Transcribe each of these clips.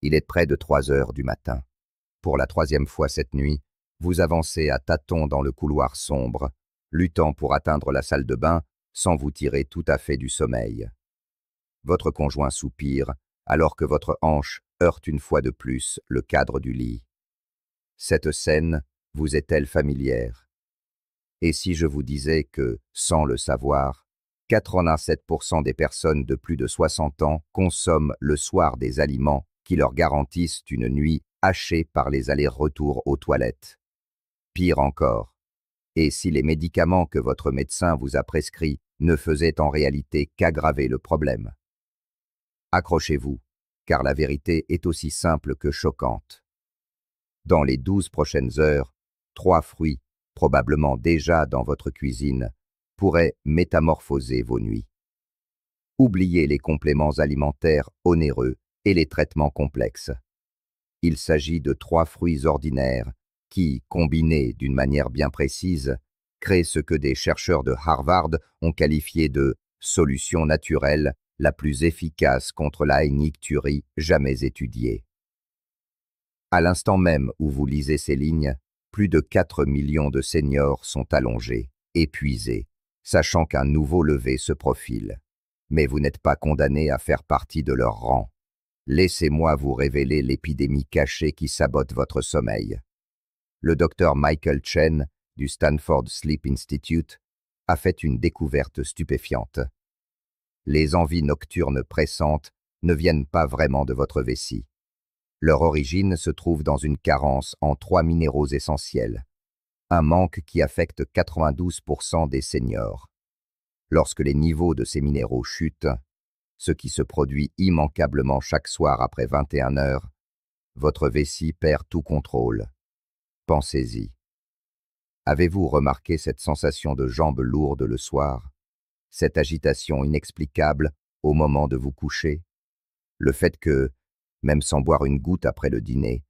Il est près de 3 heures du matin. Pour la 3e fois cette nuit, vous avancez à tâtons dans le couloir sombre, luttant pour atteindre la salle de bain sans vous tirer tout à fait du sommeil. Votre conjoint soupire alors que votre hanche heurte une fois de plus le cadre du lit. Cette scène vous est-elle familière? Et si je vous disais que, sans le savoir, 87% des personnes de plus de 60 ans consomment le soir des aliments qui leur garantissent une nuit hachée par les allers-retours aux toilettes? Pire encore, et si les médicaments que votre médecin vous a prescrits ne faisaient en réalité qu'aggraver le problème? Accrochez-vous, car la vérité est aussi simple que choquante. Dans les 12 prochaines heures, 3 fruits, probablement déjà dans votre cuisine, pourraient métamorphoser vos nuits. Oubliez les compléments alimentaires onéreux et les traitements complexes. Il s'agit de 3 fruits ordinaires qui, combinés d'une manière bien précise, créent ce que des chercheurs de Harvard ont qualifié de « solution naturelle la plus efficace contre la hénicturie jamais étudiée ». À l'instant même où vous lisez ces lignes, plus de 4 millions de seniors sont allongés, épuisés, sachant qu'un nouveau lever se profile. Mais vous n'êtes pas condamné à faire partie de leur rang. Laissez-moi vous révéler l'épidémie cachée qui sabote votre sommeil. Le docteur Michael Chen, du Stanford Sleep Institute, a fait une découverte stupéfiante. Les envies nocturnes pressantes ne viennent pas vraiment de votre vessie. Leur origine se trouve dans une carence en 3 minéraux essentiels, un manque qui affecte 92% des seniors. Lorsque les niveaux de ces minéraux chutent, ce qui se produit immanquablement chaque soir après 21 heures, votre vessie perd tout contrôle. Pensez-y. Avez-vous remarqué cette sensation de jambes lourdes le soir? Cette agitation inexplicable au moment de vous coucher? Le fait que, même sans boire une goutte après le dîner,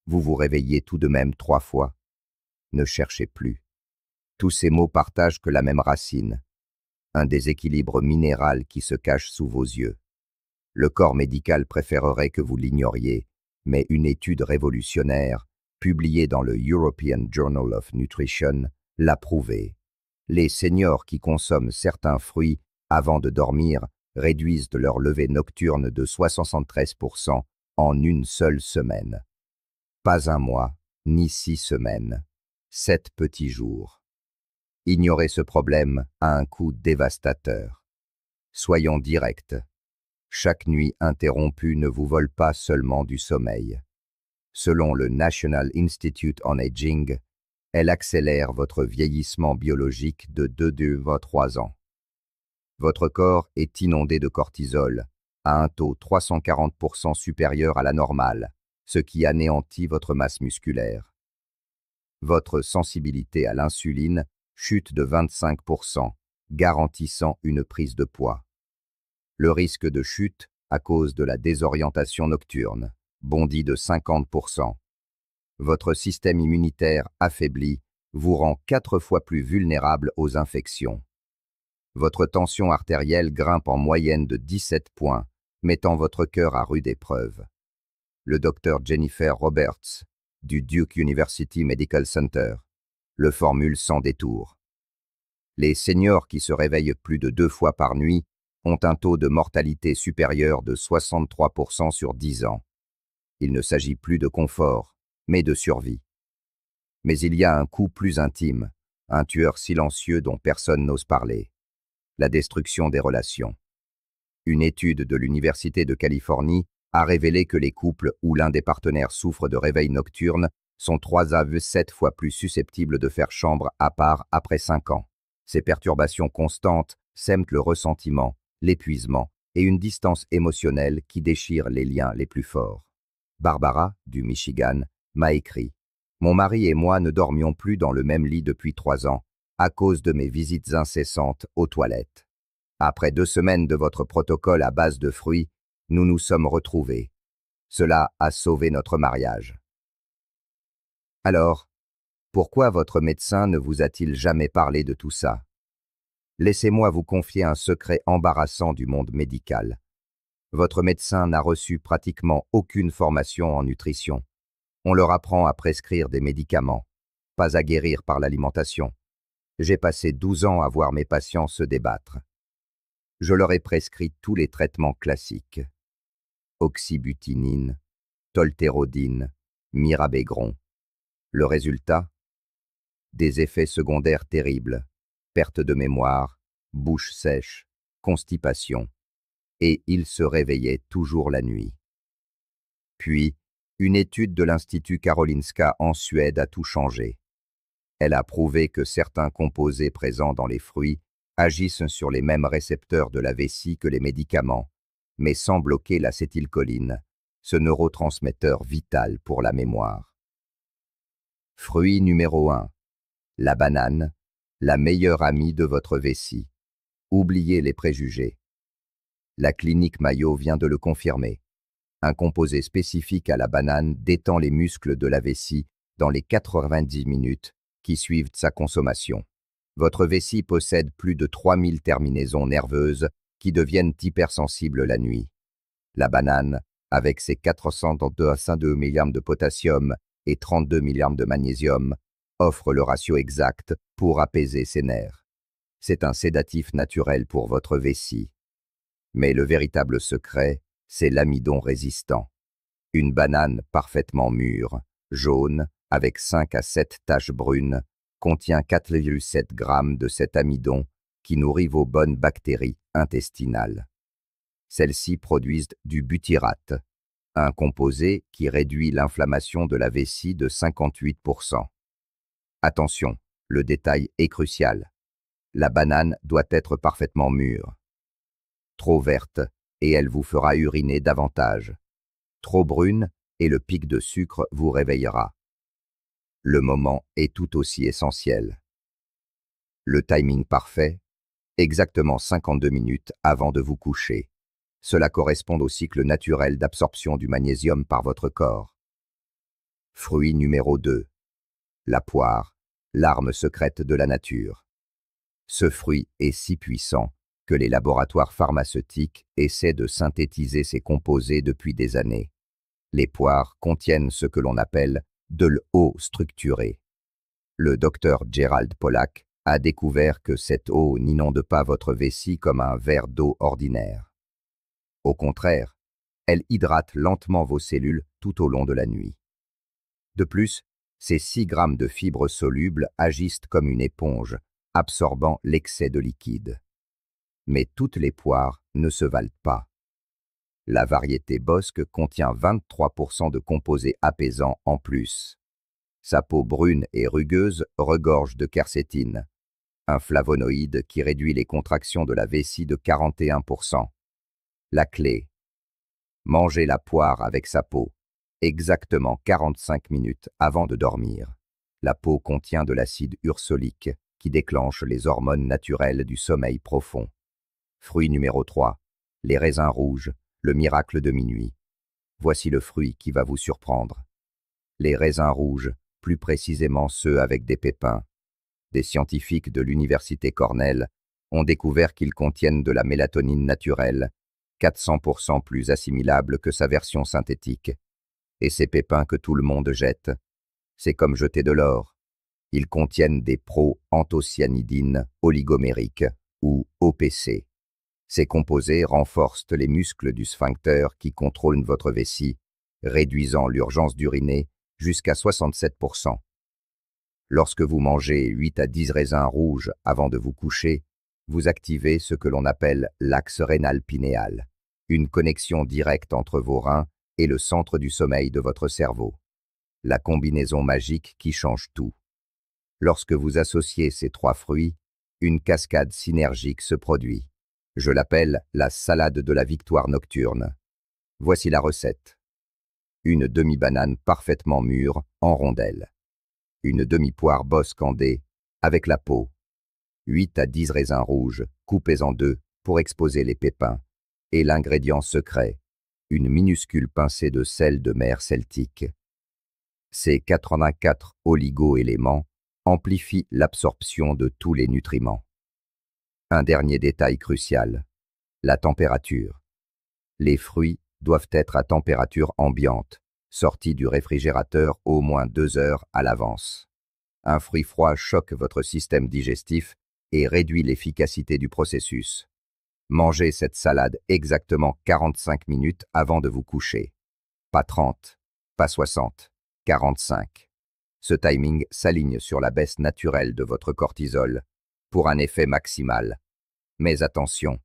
vous vous réveillez tout de même 3 fois? Ne cherchez plus. Tous ces mots partagent que la même racine, un déséquilibre minéral qui se cache sous vos yeux. Le corps médical préférerait que vous l'ignoriez, mais une étude révolutionnaire, publiée dans le European Journal of Nutrition, l'a prouvé. Les seniors qui consomment certains fruits avant de dormir réduisent leur lever nocturne de 73% en une seule semaine. Pas un mois, ni 6 semaines. 7 petits jours. Ignorer ce problème a un coût dévastateur. Soyons directs. Chaque nuit interrompue ne vous vole pas seulement du sommeil. Selon le National Institute on Aging, elle accélère votre vieillissement biologique de 2 à 3 ans. Votre corps est inondé de cortisol, à un taux 340% supérieur à la normale, ce qui anéantit votre masse musculaire. Votre sensibilité à l'insuline chute de 25%, garantissant une prise de poids. Le risque de chute, à cause de la désorientation nocturne, bondit de 50%. Votre système immunitaire affaibli vous rend 4 fois plus vulnérable aux infections. Votre tension artérielle grimpe en moyenne de 17 points, mettant votre cœur à rude épreuve. Le docteur Jennifer Roberts, du Duke University Medical Center, le formule sans détour. Les seniors qui se réveillent plus de 2 fois par nuit ont un taux de mortalité supérieur de 63% sur 10 ans. Il ne s'agit plus de confort, mais de survie. Mais il y a un coût plus intime, un tueur silencieux dont personne n'ose parler. La destruction des relations. Une étude de l'Université de Californie a révélé que les couples où l'un des partenaires souffre de réveil nocturne sont 3 à 7 fois plus susceptibles de faire chambre à part après 5 ans. Ces perturbations constantes sèment le ressentiment, l'épuisement et une distance émotionnelle qui déchire les liens les plus forts. Barbara, du Michigan, m'a écrit « Mon mari et moi ne dormions plus dans le même lit depuis 3 ans, à cause de mes visites incessantes aux toilettes. Après 2 semaines de votre protocole à base de fruits, nous nous sommes retrouvés. Cela a sauvé notre mariage. » Alors, pourquoi votre médecin ne vous a-t-il jamais parlé de tout ça? Laissez-moi vous confier un secret embarrassant du monde médical. Votre médecin n'a reçu pratiquement aucune formation en nutrition. On leur apprend à prescrire des médicaments, pas à guérir par l'alimentation. J'ai passé 12 ans à voir mes patients se débattre. Je leur ai prescrit tous les traitements classiques. Oxybutynin, toltérodine, mirabegron. Le résultat? Des effets secondaires terribles, perte de mémoire, bouche sèche, constipation. Et ils se réveillaient toujours la nuit. Puis, une étude de l'Institut Karolinska en Suède a tout changé. Elle a prouvé que certains composés présents dans les fruits agissent sur les mêmes récepteurs de la vessie que les médicaments, mais sans bloquer l'acétylcholine, ce neurotransmetteur vital pour la mémoire. Fruit numéro 1. La banane, la meilleure amie de votre vessie. Oubliez les préjugés. La clinique Mayo vient de le confirmer. Un composé spécifique à la banane détend les muscles de la vessie dans les 90 minutes qui suivent sa consommation. Votre vessie possède plus de 3000 terminaisons nerveuses qui deviennent hypersensibles la nuit. La banane, avec ses 402 mg de potassium et 32 mg de magnésium, offre le ratio exact pour apaiser ses nerfs. C'est un sédatif naturel pour votre vessie. Mais le véritable secret, c'est l'amidon résistant. Une banane parfaitement mûre, jaune, avec 5 à 7 taches brunes, contient 4,7 g de cet amidon qui nourrit vos bonnes bactéries intestinales. Celles-ci produisent du butyrate, un composé qui réduit l'inflammation de la vessie de 58%. Attention, le détail est crucial. La banane doit être parfaitement mûre. Trop verte, et elle vous fera uriner davantage. Trop brune, et le pic de sucre vous réveillera. Le moment est tout aussi essentiel. Le timing parfait, exactement 52 minutes avant de vous coucher. Cela correspond au cycle naturel d'absorption du magnésium par votre corps. Fruit numéro 2. La poire, l'arme secrète de la nature. Ce fruit est si puissant que les laboratoires pharmaceutiques essaient de synthétiser ses composés depuis des années. Les poires contiennent ce que l'on appelle de l'eau structurée. Le docteur Gerald Pollack a découvert que cette eau n'inonde pas votre vessie comme un verre d'eau ordinaire. Au contraire, elle hydrate lentement vos cellules tout au long de la nuit. De plus, ces 6 grammes de fibres solubles agissent comme une éponge, absorbant l'excès de liquide. Mais toutes les poires ne se valent pas. La variété Bosc contient 23% de composés apaisants en plus. Sa peau brune et rugueuse regorge de quercétine, un flavonoïde qui réduit les contractions de la vessie de 41%. La clé: mangez la poire avec sa peau, exactement 45 minutes avant de dormir. La peau contient de l'acide ursolique qui déclenche les hormones naturelles du sommeil profond. Fruit numéro 3. Les raisins rouges, le miracle de minuit. Voici le fruit qui va vous surprendre. Les raisins rouges, plus précisément ceux avec des pépins. Des scientifiques de l'université Cornell ont découvert qu'ils contiennent de la mélatonine naturelle, 400% plus assimilable que sa version synthétique. Et ces pépins que tout le monde jette, c'est comme jeter de l'or. Ils contiennent des pro-anthocyanidines oligomériques, ou OPC. Ces composés renforcent les muscles du sphincter qui contrôlent votre vessie, réduisant l'urgence d'uriner jusqu'à 67%. Lorsque vous mangez 8 à 10 raisins rouges avant de vous coucher, vous activez ce que l'on appelle l'axe rénal pinéal, une connexion directe entre vos reins et le centre du sommeil de votre cerveau. La combinaison magique qui change tout. Lorsque vous associez ces 3 fruits, une cascade synergique se produit. Je l'appelle la salade de la victoire nocturne. Voici la recette. Une demi-banane parfaitement mûre en rondelles. Une demi-poire Bosc en dés avec la peau. 8 à 10 raisins rouges coupés en 2 pour exposer les pépins. Et l'ingrédient secret, une minuscule pincée de sel de mer celtique. Ces 84 oligo-éléments amplifient l'absorption de tous les nutriments. Un dernier détail crucial, la température. Les fruits doivent être à température ambiante, sortis du réfrigérateur au moins 2 heures à l'avance. Un fruit froid choque votre système digestif et réduit l'efficacité du processus. Mangez cette salade exactement 45 minutes avant de vous coucher. Pas 30, pas 60, 45. Ce timing s'aligne sur la baisse naturelle de votre cortisol pour un effet maximal. Mais attention,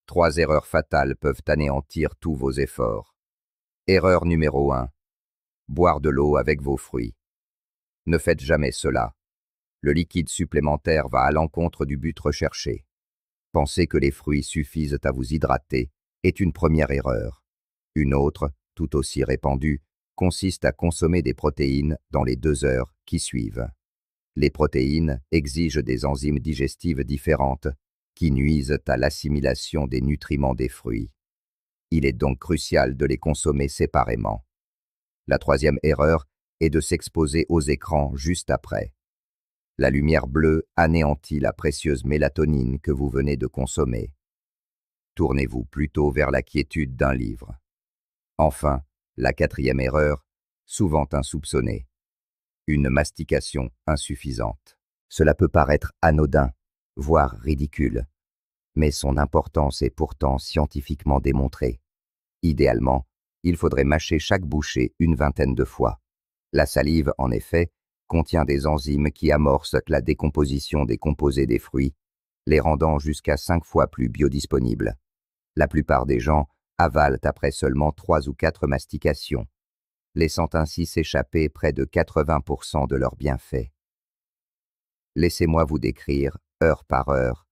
3 erreurs fatales peuvent anéantir tous vos efforts. Erreur numéro 1. Boire de l'eau avec vos fruits. Ne faites jamais cela. Le liquide supplémentaire va à l'encontre du but recherché. Penser que les fruits suffisent à vous hydrater est une première erreur. Une autre, tout aussi répandue, consiste à consommer des protéines dans les 2 heures qui suivent. Les protéines exigent des enzymes digestives différentes qui nuisent à l'assimilation des nutriments des fruits. Il est donc crucial de les consommer séparément. La troisième erreur est de s'exposer aux écrans juste après. La lumière bleue anéantit la précieuse mélatonine que vous venez de consommer. Tournez-vous plutôt vers la quiétude d'un livre. Enfin, la quatrième erreur, souvent insoupçonnée. Une mastication insuffisante. Cela peut paraître anodin, voire ridicule, mais son importance est pourtant scientifiquement démontrée. Idéalement, il faudrait mâcher chaque bouchée une vingtaine de fois. La salive, en effet, contient des enzymes qui amorcent la décomposition des composés des fruits, les rendant jusqu'à 5 fois plus biodisponibles. La plupart des gens avalent après seulement 3 ou 4 mastications, laissant ainsi s'échapper près de 80% de leurs bienfaits. Laissez-moi vous décrire, heure par heure,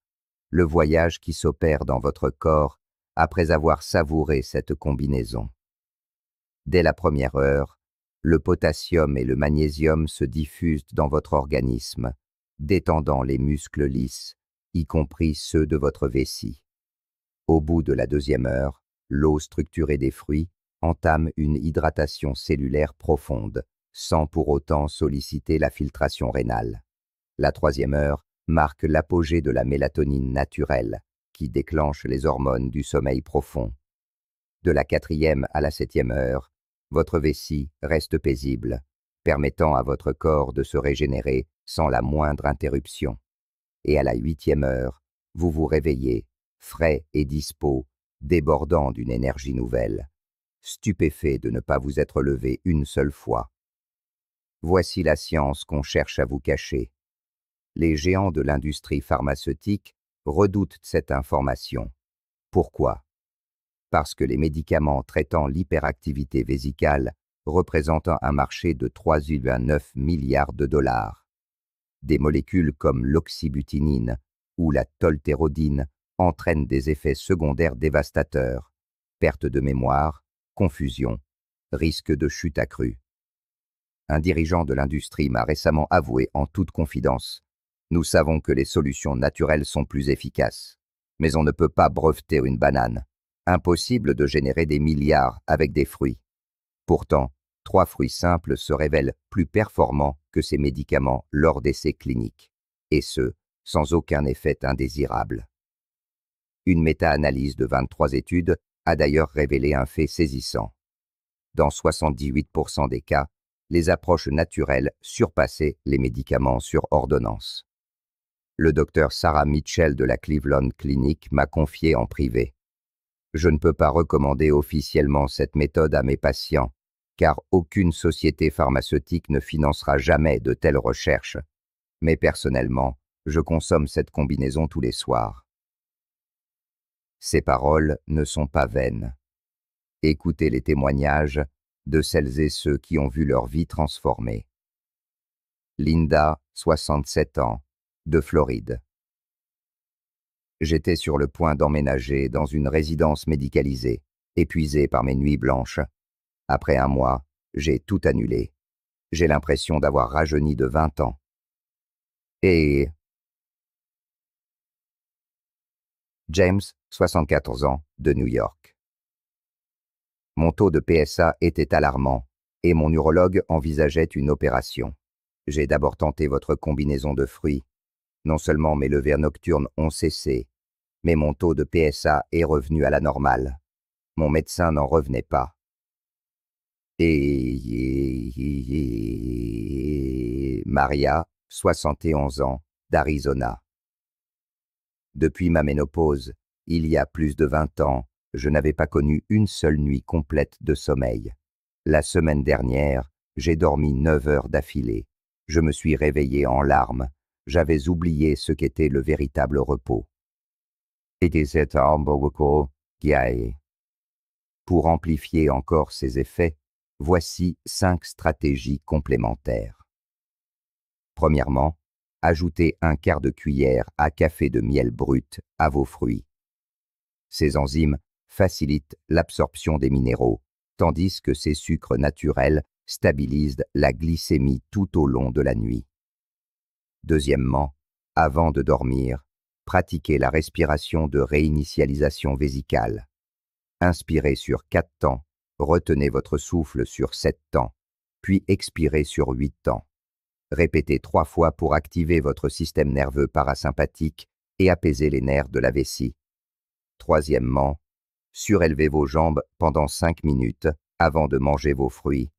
le voyage qui s'opère dans votre corps après avoir savouré cette combinaison. Dès la première heure, le potassium et le magnésium se diffusent dans votre organisme, détendant les muscles lisses, y compris ceux de votre vessie. Au bout de la deuxième heure, l'eau structurée des fruits entame une hydratation cellulaire profonde, sans pour autant solliciter la filtration rénale. La troisième heure marque l'apogée de la mélatonine naturelle, qui déclenche les hormones du sommeil profond. De la quatrième à la septième heure, votre vessie reste paisible, permettant à votre corps de se régénérer sans la moindre interruption. Et à la huitième heure, vous vous réveillez, frais et dispos, débordant d'une énergie nouvelle, stupéfait de ne pas vous être levé une seule fois. Voici la science qu'on cherche à vous cacher. Les géants de l'industrie pharmaceutique redoutent cette information. Pourquoi? Parce que les médicaments traitant l'hyperactivité vésicale représentent un marché de 3,9 milliards de dollars. Des molécules comme l'oxybutinine ou la toltérodine entraînent des effets secondaires dévastateurs, perte de mémoire, confusion, risque de chute accrue. Un dirigeant de l'industrie m'a récemment avoué en toute confidence: nous savons que les solutions naturelles sont plus efficaces, mais on ne peut pas breveter une banane. Impossible de générer des milliards avec des fruits. Pourtant, 3 fruits simples se révèlent plus performants que ces médicaments lors d'essais cliniques, et ce, sans aucun effet indésirable. Une méta-analyse de 23 études a d'ailleurs révélé un fait saisissant. Dans 78% des cas, les approches naturelles surpassaient les médicaments sur ordonnance. Le docteur Sarah Mitchell de la Cleveland Clinic m'a confié en privé: je ne peux pas recommander officiellement cette méthode à mes patients, car aucune société pharmaceutique ne financera jamais de telles recherches. Mais personnellement, je consomme cette combinaison tous les soirs. Ces paroles ne sont pas vaines. Écoutez les témoignages de celles et ceux qui ont vu leur vie transformée. Linda, 67 ans, de Floride. J'étais sur le point d'emménager dans une résidence médicalisée, épuisé par mes nuits blanches. Après un mois, j'ai tout annulé. J'ai l'impression d'avoir rajeuni de 20 ans. Et James, 74 ans, de New York. Mon taux de PSA était alarmant et mon urologue envisageait une opération. J'ai d'abord tenté votre combinaison de fruits. Non seulement mes levées nocturnes ont cessé, mais mon taux de PSA est revenu à la normale. Mon médecin n'en revenait pas. Et Maria, 71 ans, d'Arizona. Depuis ma ménopause, il y a plus de 20 ans, je n'avais pas connu une seule nuit complète de sommeil. La semaine dernière, j'ai dormi 9 heures d'affilée. Je me suis réveillé en larmes. J'avais oublié ce qu'était le véritable repos. Pour amplifier encore ses effets, voici 5 stratégies complémentaires. Premièrement, ajoutez un quart de cuillère à café de miel brut à vos fruits. Ces enzymes facilitent l'absorption des minéraux, tandis que ces sucres naturels stabilisent la glycémie tout au long de la nuit. Deuxièmement, avant de dormir, pratiquez la respiration de réinitialisation vésicale. Inspirez sur 4 temps, retenez votre souffle sur 7 temps, puis expirez sur 8 temps. Répétez 3 fois pour activer votre système nerveux parasympathique et apaiser les nerfs de la vessie. Troisièmement, surélevez vos jambes pendant 5 minutes avant de manger vos fruits.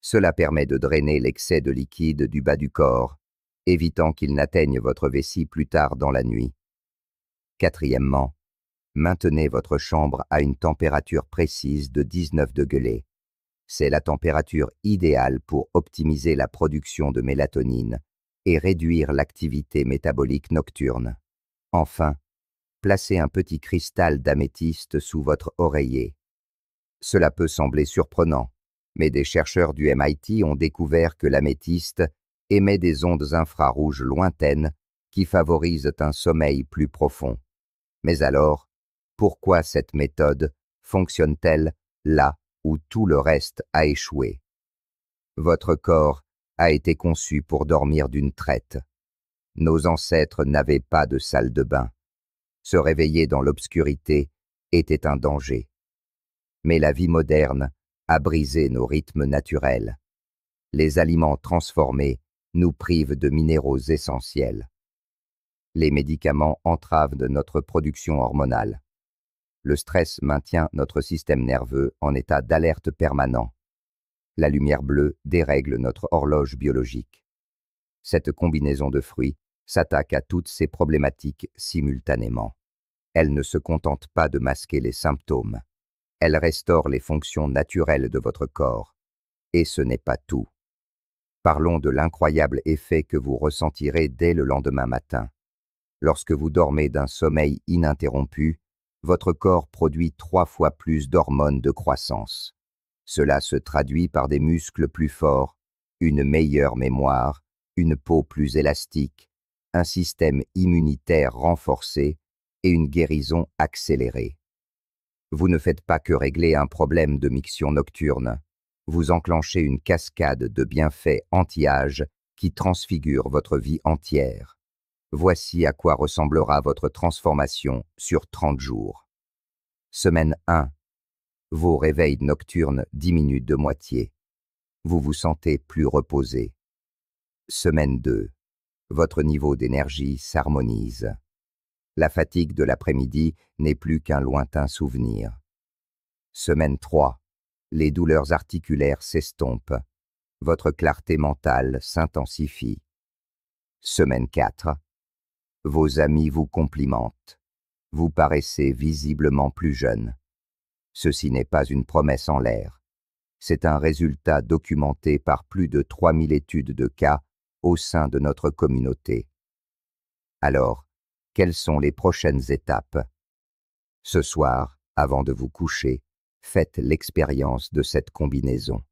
Cela permet de drainer l'excès de liquide du bas du corps, évitant qu'il n'atteigne votre vessie plus tard dans la nuit. Quatrièmement, maintenez votre chambre à une température précise de 19 degrés. C'est la température idéale pour optimiser la production de mélatonine et réduire l'activité métabolique nocturne. Enfin, placez un petit cristal d'améthyste sous votre oreiller. Cela peut sembler surprenant, mais des chercheurs du MIT ont découvert que l'améthyste émet des ondes infrarouges lointaines qui favorisent un sommeil plus profond. Mais alors, pourquoi cette méthode fonctionne-t-elle là où tout le reste a échoué? Votre corps a été conçu pour dormir d'une traite. Nos ancêtres n'avaient pas de salle de bain. Se réveiller dans l'obscurité était un danger. Mais la vie moderne a brisé nos rythmes naturels. Les aliments transformés nous privent de minéraux essentiels. Les médicaments entravent notre production hormonale. Le stress maintient notre système nerveux en état d'alerte permanent. La lumière bleue dérègle notre horloge biologique. Cette combinaison de fruits s'attaque à toutes ces problématiques simultanément. Elle ne se contente pas de masquer les symptômes. Elle restaure les fonctions naturelles de votre corps. Et ce n'est pas tout. Parlons de l'incroyable effet que vous ressentirez dès le lendemain matin. Lorsque vous dormez d'un sommeil ininterrompu, votre corps produit 3 fois plus d'hormones de croissance. Cela se traduit par des muscles plus forts, une meilleure mémoire, une peau plus élastique, un système immunitaire renforcé et une guérison accélérée. Vous ne faites pas que régler un problème de miction nocturne, vous enclenchez une cascade de bienfaits anti-âge qui transfigure votre vie entière. Voici à quoi ressemblera votre transformation sur 30 jours. Semaine 1. Vos réveils nocturnes diminuent de moitié. Vous vous sentez plus reposé. Semaine 2. Votre niveau d'énergie s'harmonise. La fatigue de l'après-midi n'est plus qu'un lointain souvenir. Semaine 3. Les douleurs articulaires s'estompent. Votre clarté mentale s'intensifie. Semaine 4. Vos amis vous complimentent. Vous paraissez visiblement plus jeune. Ceci n'est pas une promesse en l'air. C'est un résultat documenté par plus de 3000 études de cas au sein de notre communauté. Alors, quelles sont les prochaines étapes? Ce soir, avant de vous coucher, faites l'expérience de cette combinaison.